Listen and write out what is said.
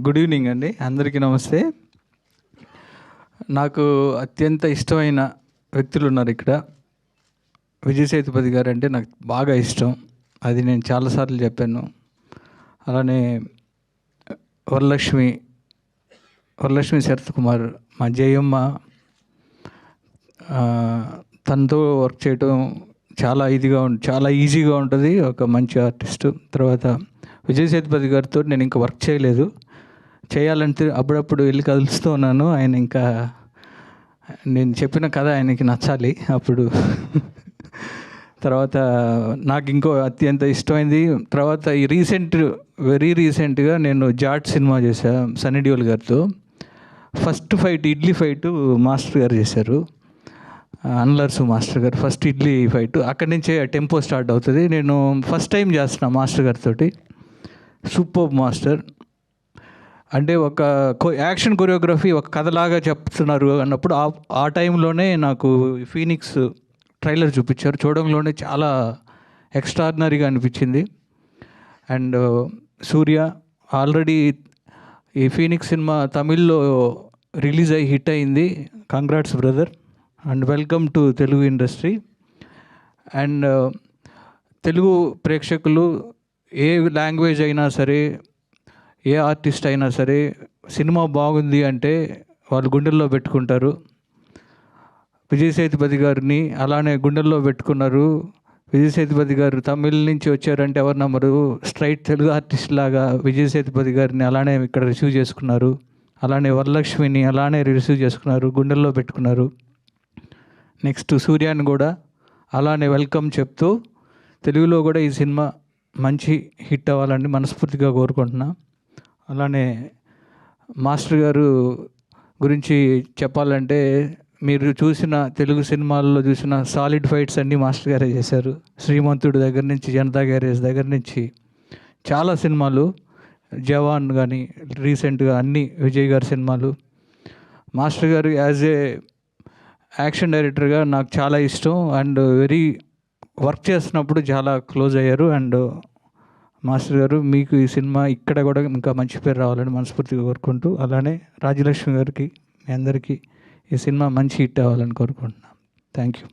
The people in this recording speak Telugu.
గుడ్ ఈవినింగ్ అండి, అందరికీ నమస్తే. నాకు అత్యంత ఇష్టమైన వ్యక్తులు ఉన్నారు ఇక్కడ. విజయ్ సేతుపతి గారు అంటే నాకు బాగా ఇష్టం, అది నేను చాలాసార్లు చెప్పాను. అలానే వరలక్ష్మి శరత్ కుమార్, మా జయమ్మ, తనతో వర్క్ చేయడం చాలా ఈజీగా ఉంటుంది. ఒక మంచి ఆర్టిస్టు. తర్వాత విజయ్ సేతుపతి గారితో నేను ఇంకా వర్క్ చేయలేదు, చేయాలంటే అప్పుడప్పుడు వెళ్ళి కలుస్తూ ఉన్నాను. ఆయన ఇంకా నేను చెప్పిన కథ ఆయనకి నచ్చాలి అప్పుడు. తర్వాత నాకు ఇంకో అత్యంత ఇష్టమైంది, తర్వాత వెరీ రీసెంట్గా నేను జాట్ సినిమా చేశాను సన్నీ డియోల్ గారితో. First fight idli fight master గారు చేశారు, అన్లర్సు మాస్టర్ గారు. ఫస్ట్ ఇడ్లీ ఫైట్ అక్కడి నుంచే టెంపో స్టార్ట్ అవుతుంది. నేను ఫస్ట్ టైం చేస్తున్నా మాస్టర్ గారితో. Super master. అంటే ఒక యాక్షన్ కొరియోగ్రఫీ ఒక కథలాగా చెప్తున్నారు అన్నప్పుడు ఆ టైంలోనే నాకు ఫీనిక్స్ ట్రైలర్ చూపించారు. చూడంలోనే చాలా ఎక్స్ట్రాడినరీగా అనిపించింది. అండ్ సూర్య ఆల్రెడీ ఈ ఫీనిక్స్ సినిమా తమిళ్లో రిలీజ్ అయ్యి హిట్ అయింది. Congrats brother and welcome to Telugu industry. And Telugu ప్రేక్షకులు ఏ లాంగ్వేజ్ అయినా సరే, ఏ ఆర్టిస్ట్ అయినా సరే, సినిమా బాగుంది అంటే వాళ్ళు గుండెల్లో పెట్టుకుంటారు. విజయ్ సేతుపతి గారిని అలానే గుండెల్లో పెట్టుకున్నారు. విజయ్ సేతుపతి గారు తమిళ్ నుంచి వచ్చారంటే ఎవరు నమ్మరు. స్ట్రైట్ తెలుగు ఆర్టిస్ట్ లాగా విజయ్ సేతుపతి గారిని అలానే ఇక్కడ రిసీవ్ చేసుకున్నారు. అలానే వరలక్ష్మిని అలానే రిసీవ్ చేసుకున్నారు, గుండెల్లో పెట్టుకున్నారు. నెక్స్ట్ సూర్యాని కూడా అలానే వెల్కమ్ చెప్తూ తెలుగులో కూడా ఈ సినిమా మంచి హిట్ అవ్వాలని మనస్ఫూర్తిగా కోరుకుంటున్నా. అలానే మాస్టర్ గారు గురించి చెప్పాలంటే, మీరు చూసిన తెలుగు సినిమాల్లో చూసిన సాలిడ్ ఫైట్స్ అన్నీ మాస్టర్ గారే చేశారు. శ్రీమంతుడు దగ్గర నుంచి, జనతా గ్యారేజ్ దగ్గర నుంచి చాలా సినిమాలు, జవాన్ కానీ రీసెంట్గా అన్ని విజయ్ గారి సినిమాలు. మాస్టర్ గారు యాజ్ ఏ యాక్షన్ డైరెక్టర్గా నాకు చాలా ఇష్టం. అండ్ వర్క్ చేస్తున్నప్పుడు చాలా క్లోజ్ అయ్యారు. అండ్ మాస్టర్ గారు, మీకు ఈ సినిమా ఇక్కడ కూడా ఇంకా మంచి పేరు రావాలని మనస్ఫూర్తిగా కోరుకుంటూ, అలానే రాజ్యలక్ష్మి గారికి, మీ అందరికీ ఈ సినిమా మంచి హిట్ అవ్వాలని కోరుకుంటున్నాను. Thank you.